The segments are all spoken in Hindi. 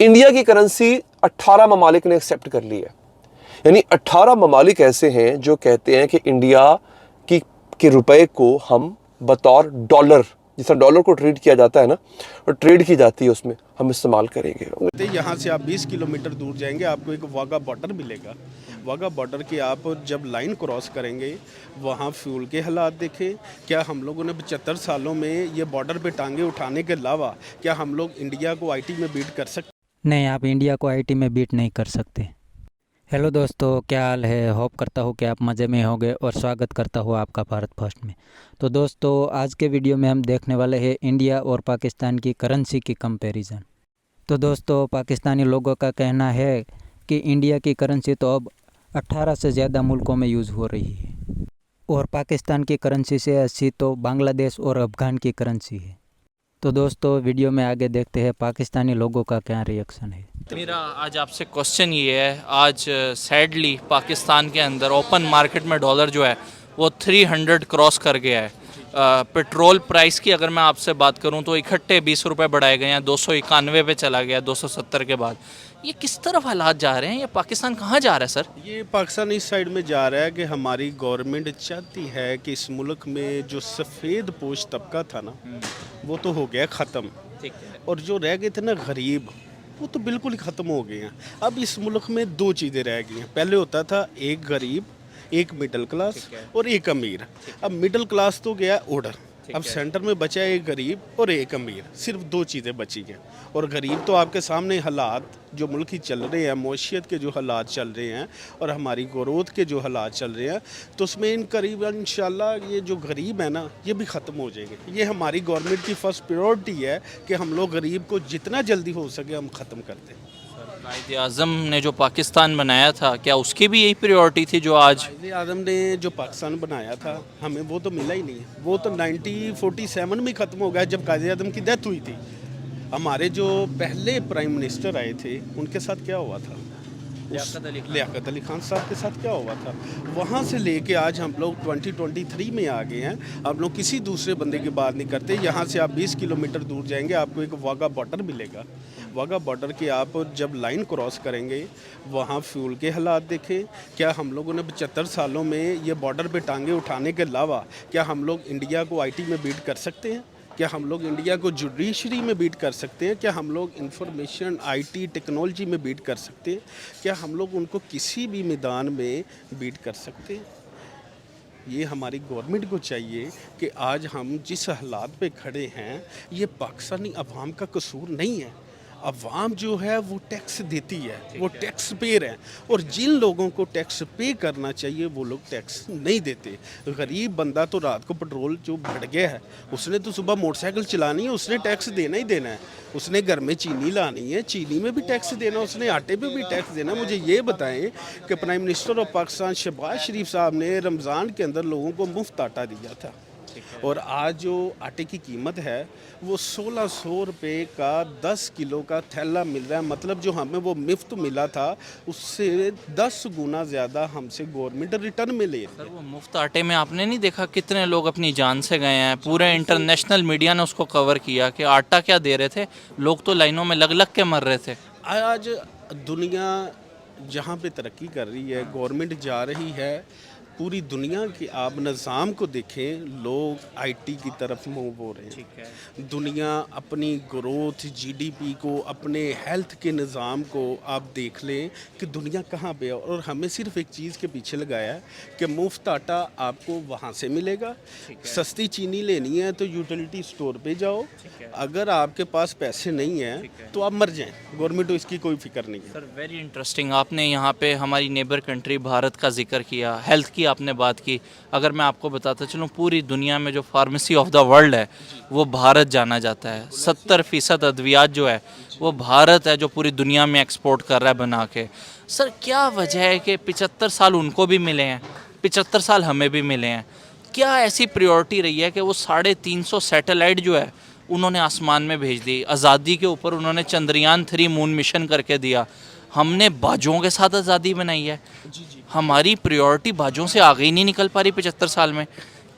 इंडिया की करेंसी 18 ममालिक ने एक्सेप्ट कर ली है। यानी 18 ममालिक ऐसे हैं जो कहते हैं कि इंडिया के रुपए को हम बतौर डॉलर, जिस डॉलर को ट्रेड किया जाता है ना, और ट्रेड की जाती है, उसमें हम इस्तेमाल करेंगे। यहाँ से आप 20 किलोमीटर दूर जाएंगे, आपको एक वाघा बॉर्डर मिलेगा। वाघा बॉर्डर की आप जब लाइन क्रॉस करेंगे, वहाँ फ्यूल के हालात देखें। क्या हम लोगों ने 75 सालों में ये बॉर्डर पे टांगे उठाने के अलावा क्या हम लोग इंडिया को आईटी में बीट कर सकते? नहीं, आप इंडिया को आईटी में बीट नहीं कर सकते। हेलो दोस्तों, क्या हाल है? होप करता हूँ कि आप मज़े में होंगे और स्वागत करता हूँ आपका भारत फर्स्ट में। तो दोस्तों, आज के वीडियो में हम देखने वाले हैं इंडिया और पाकिस्तान की करेंसी की कंपैरिजन। तो दोस्तों, पाकिस्तानी लोगों का कहना है कि इंडिया की करेंसी तो अब 18 से ज़्यादा मुल्कों में यूज़ हो रही है और पाकिस्तान की करेंसी से अच्छी तो बांग्लादेश और अफ़गान की करेंसी है। तो दोस्तों, वीडियो में आगे देखते हैं पाकिस्तानी लोगों का क्या रिएक्शन है। मेरा आज आपसे क्वेश्चन ये है, आज सैडली पाकिस्तान के अंदर ओपन मार्केट में डॉलर जो है वो 300 क्रॉस कर गया है। पेट्रोल प्राइस की अगर मैं आपसे बात करूं तो इकट्ठे 20 रुपये बढ़ाए गए हैं, 291 पे चला गया 270 के बाद। ये किस तरफ हालात जा रहे हैं? ये पाकिस्तान कहाँ जा रहा है सर? ये पाकिस्तान इस साइड में जा रहा है कि हमारी गवर्नमेंट चाहती है कि इस मुल्क में जो सफ़ेद पोश तबका था ना, वो तो हो गया ख़त्म। ठीक है। और जो रह गए थे ना गरीब, वो तो बिल्कुल ही ख़त्म हो गए हैं। अब इस मुल्क में दो चीज़ें रह गई हैं। पहले होता था एक गरीब, एक मिडिल क्लास और एक अमीर। अब मिडिल क्लास तो गया उड़, अब सेंटर में बचा है एक गरीब और एक अमीर। सिर्फ दो चीज़ें बची हैं। और गरीब तो आपके सामने हालात जो मुल्क की चल रहे हैं, मौशियत के जो हालात चल रहे हैं और हमारी ग्रोथ के जो हालात चल रहे हैं, तो उसमें इन करीब इंशाल्लाह ये जो गरीब है ना, ये भी ख़त्म हो जाएंगे। ये हमारी गवर्नमेंट की फ़र्स्ट प्रायोरिटी है कि हम लोग गरीब को जितना जल्दी हो सके हम ख़त्म कर दें। कायदे आज़म ने जो पाकिस्तान बनाया था, क्या उसकी भी यही प्रायोरिटी थी जो आज? कायदे आज़म ने जो पाकिस्तान बनाया था, हमें वो तो मिला ही नहीं है। वो तो 1947 में ख़त्म हो गया जब कायदे आज़म की डेथ हुई थी। हमारे जो पहले प्राइम मिनिस्टर आए थे, उनके साथ क्या हुआ था? लियाकत अली खान साहब के साथ क्या हुआ था? वहाँ से लेके आज हम लोग 2023 में आ गए हैं। हम लोग किसी दूसरे बंदे की बात नहीं करते। यहाँ से आप 20 किलोमीटर दूर जाएंगे, आपको एक वाघा बॉर्डर मिलेगा। वाघा बॉर्डर की आप जब लाइन क्रॉस करेंगे, वहाँ फ्यूल के हालात देखें। क्या हम लोगों ने 75 सालों में ये बॉर्डर पे टांगे उठाने के अलावा क्या हम लोग इंडिया को आईटी में बीट कर सकते हैं? क्या हम लोग इंडिया को जुडिशरी में बीट कर सकते हैं? क्या हम लोग इंफॉर्मेशन आईटी टेक्नोलॉजी में बीट कर सकते हैं? क्या हम लोग उनको किसी भी मैदान में बीट कर सकते हैं? ये हमारी गवर्नमेंट को चाहिए कि आज हम जिस हालात पे खड़े हैं, ये पाकिस्तानी अवाम का कसूर नहीं है। अवाम जो है वो टैक्स देती है, वो टैक्स पेयर हैं, और जिन लोगों को टैक्स पे करना चाहिए वो लोग टैक्स नहीं देते। गरीब बंदा तो रात को पेट्रोल जो बढ़ गया है, उसने तो सुबह मोटरसाइकिल चलानी है, उसने टैक्स देना ही देना है। उसने घर में चीनी लानी है, चीनी में भी टैक्स देना, उसने आटे पे भी टैक्स देना। मुझे ये बताएं कि prime minister of Pakistan Shahbaz Sharif साहब ने रमज़ान के अंदर लोगों को मुफ्त आटा दिया था, और आज जो आटे की कीमत है वो 1600 रुपये का 10 किलो का थैला मिल रहा है। मतलब जो हमें वो मुफ्त मिला था उससे 10 गुना ज़्यादा हमसे गवर्नमेंट रिटर्न में ले रही है। सर, वो मुफ्त आटे में आपने नहीं देखा कितने लोग अपनी जान से गए हैं? पूरे इंटरनेशनल मीडिया ने उसको कवर किया कि आटा क्या दे रहे थे, लोग तो लाइनों में लग लग के मर रहे थे। आज दुनिया जहाँ पे तरक्की कर रही है, गवर्नमेंट जा रही है, पूरी दुनिया के आप निज़ाम को देखें, लोग आईटी की तरफ मूव हो रहे हैं। ठीक है। दुनिया अपनी ग्रोथ, जीडीपी को, अपने हेल्थ के निज़ाम को आप देख लें कि दुनिया कहाँ पे है। और हमें सिर्फ एक चीज़ के पीछे लगाया है कि मुफ्त आटा आपको वहाँ से मिलेगा। सस्ती चीनी लेनी है तो यूटिलिटी स्टोर पे जाओ। अगर आपके पास पैसे नहीं हैं तो आप मर जाएं, गवर्नमेंट को इसकी कोई फिक्र नहीं है। Sir, very interesting. आपने यहाँ पे हमारी नेबर कंट्री भारत का जिक्र किया, हेल्थ की आपने बात की। अगर मैं आपको बताता चलूँ, पूरी दुनिया में जो फार्मेसी ऑफ द वर्ल्ड है वो भारत जाना जाता है। 70% अद्वियात जो है वो भारत है जो पूरी दुनिया में एक्सपोर्ट कर रहा है बना के। सर, क्या वजह है कि 75 साल उनको भी मिले हैं, 75 साल हमें भी मिले हैं? क्या ऐसी प्रायोरिटी रही है कि वो 350 सैटेलाइट जो है उन्होंने आसमान में भेज दी? आज़ादी के ऊपर उन्होंने चंद्रयान 3 मून मिशन करके दिया। हमने बाजों के साथ आज़ादी बनाई है। हमारी प्रायोरिटी बाजों से आगे ही नहीं निकल पा रही 75 साल में।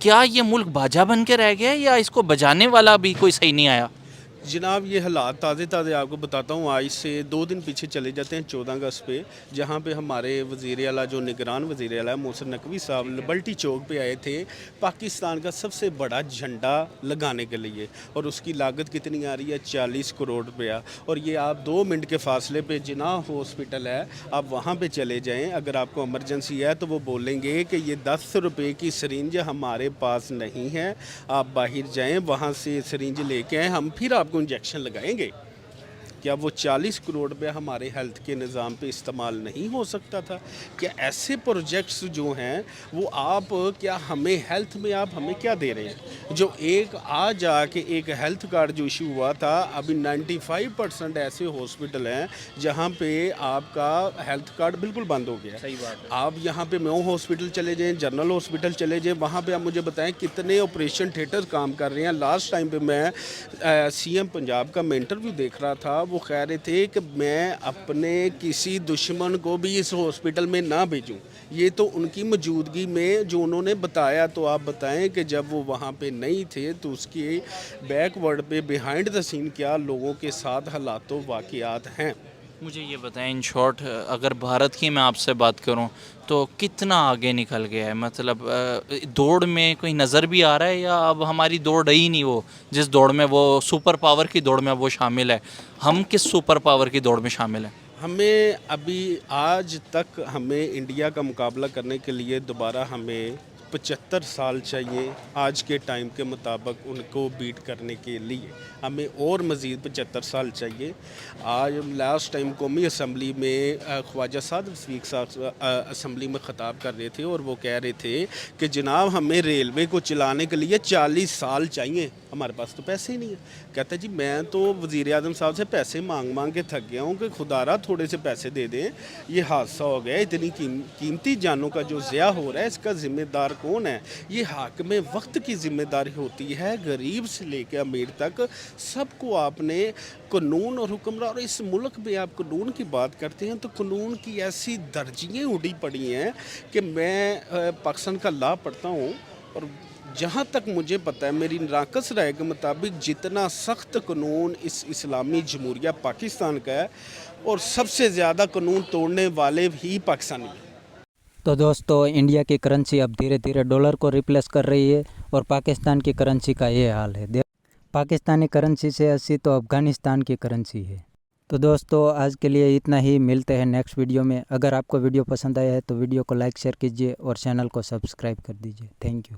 क्या ये मुल्क बाजा बन के रह गया है या इसको बजाने वाला भी कोई सही नहीं आया? जनाब ये हालात ताज़े ताज़े आपको बताता हूँ। आज से 2 दिन पीछे चले जाते हैं 14 अगस्त पे, जहाँ पे हमारे वज़ीर आला जो निगरान वज़ीर आला मोहसिन नकवी साहब लिबर्टी चौक पे आए थे पाकिस्तान का सबसे बड़ा झंडा लगाने के लिए, और उसकी लागत कितनी आ रही है 40 करोड़ रुपया। और ये आप 2 मिनट के फासले पे जिनाह हॉस्पिटल है, आप वहाँ पे चले जाएँ, अगर आपको इमरजेंसी है तो वो बोलेंगे कि ये 10 रुपये की सिरिंज हमारे पास नहीं है, आप बाहर जाएँ वहाँ से सिरिंज लेके आएँ, हम फिर आपको इंजेक्शन लगाएंगे। क्या वो 40 करोड़ रुपया हमारे हेल्थ के निज़ाम पे इस्तेमाल नहीं हो सकता था? क्या ऐसे प्रोजेक्ट्स जो हैं वो आप क्या हमें हेल्थ में आप हमें क्या दे रहे हैं? जो एक आज आके एक हेल्थ कार्ड जो इशू हुआ था, अभी 95% ऐसे हॉस्पिटल हैं जहाँ पे आपका हेल्थ कार्ड बिल्कुल बंद हो गया। सही बात है। आप यहाँ पे म्यो हॉस्पिटल चले जाएँ, जनरल हॉस्पिटल चले जाएँ, वहाँ पे आप मुझे बताएं कितने ऑपरेशन थिएटर काम कर रहे हैं। लास्ट टाइम पे मैं सीएम पंजाब का मैं इंटरव्यू देख रहा था, वो कह रहे थे कि मैं अपने किसी दुश्मन को भी इस हॉस्पिटल में ना भेजूं। ये तो उनकी मौजूदगी में जो उन्होंने बताया, तो आप बताएं कि जब वो वहाँ पे नहीं थे तो उसके बैकवर्ड पे बिहाइंड द सीन क्या लोगों के साथ हालात वाक़यात हैं। मुझे ये बताएं इन शॉर्ट, अगर भारत की मैं आपसे बात करूं तो कितना आगे निकल गया है? मतलब दौड़ में कोई नज़र भी आ रहा है, या अब हमारी दौड़ रही नहीं वो जिस दौड़ में वो सुपर पावर की दौड़ में वो शामिल है? हम किस सुपर पावर की दौड़ में शामिल हैं? हमें अभी आज तक हमें इंडिया का मुकाबला करने के लिए दोबारा हमें 75 साल चाहिए। आज के टाइम के मुताबिक उनको बीट करने के लिए हमें और मज़ीद 75 साल चाहिए। आज लास्ट टाइम कौमी असम्बली में ख्वाजा साद रफ़ीक साहब असम्बली में ख़ताब कर रहे थे और वो कह रहे थे कि जनाब हमें रेलवे को चलाने के लिए 40 साल चाहिए, हमारे पास तो पैसे ही नहीं है। कहता जी मैं तो वज़ीर आज़म साहब से पैसे मांग मांग के थक गया हूँ कि खुदारा थोड़े से पैसे दे दें, ये हादसा हो गया, इतनी कीमती जानों का जो ज़िया हो रहा है इसका ज़िम्मेदार कौन है? ये हाकिम वक्त की ज़िम्मेदारी होती है। गरीब से लेकर अमीर तक सबको आपने कानून और हुक्मरान, और इस मुल्क में आप कानून की बात करते हैं तो कानून की ऐसी दर्जियाँ उड़ी पड़ी हैं कि मैं पाकिस्तान का लॉ पढ़ता हूँ और जहाँ तक मुझे पता है मेरी नाकस राय के मुताबिक जितना सख्त कानून इस इस्लामी जमहूरिया पाकिस्तान का है, और सबसे ज़्यादा कानून तोड़ने वाले ही पाकिस्तानी हैं। तो दोस्तों, इंडिया की करेंसी अब धीरे धीरे डॉलर को रिप्लेस कर रही है और पाकिस्तान की करेंसी का ये हाल है। पाकिस्तानी करेंसी से अच्छी तो अफ़गानिस्तान की करेंसी है। तो दोस्तों, आज के लिए इतना ही। मिलते हैं नेक्स्ट वीडियो में। अगर आपको वीडियो पसंद आया है तो वीडियो को लाइक शेयर कीजिए और चैनल को सब्सक्राइब कर दीजिए। Thank you.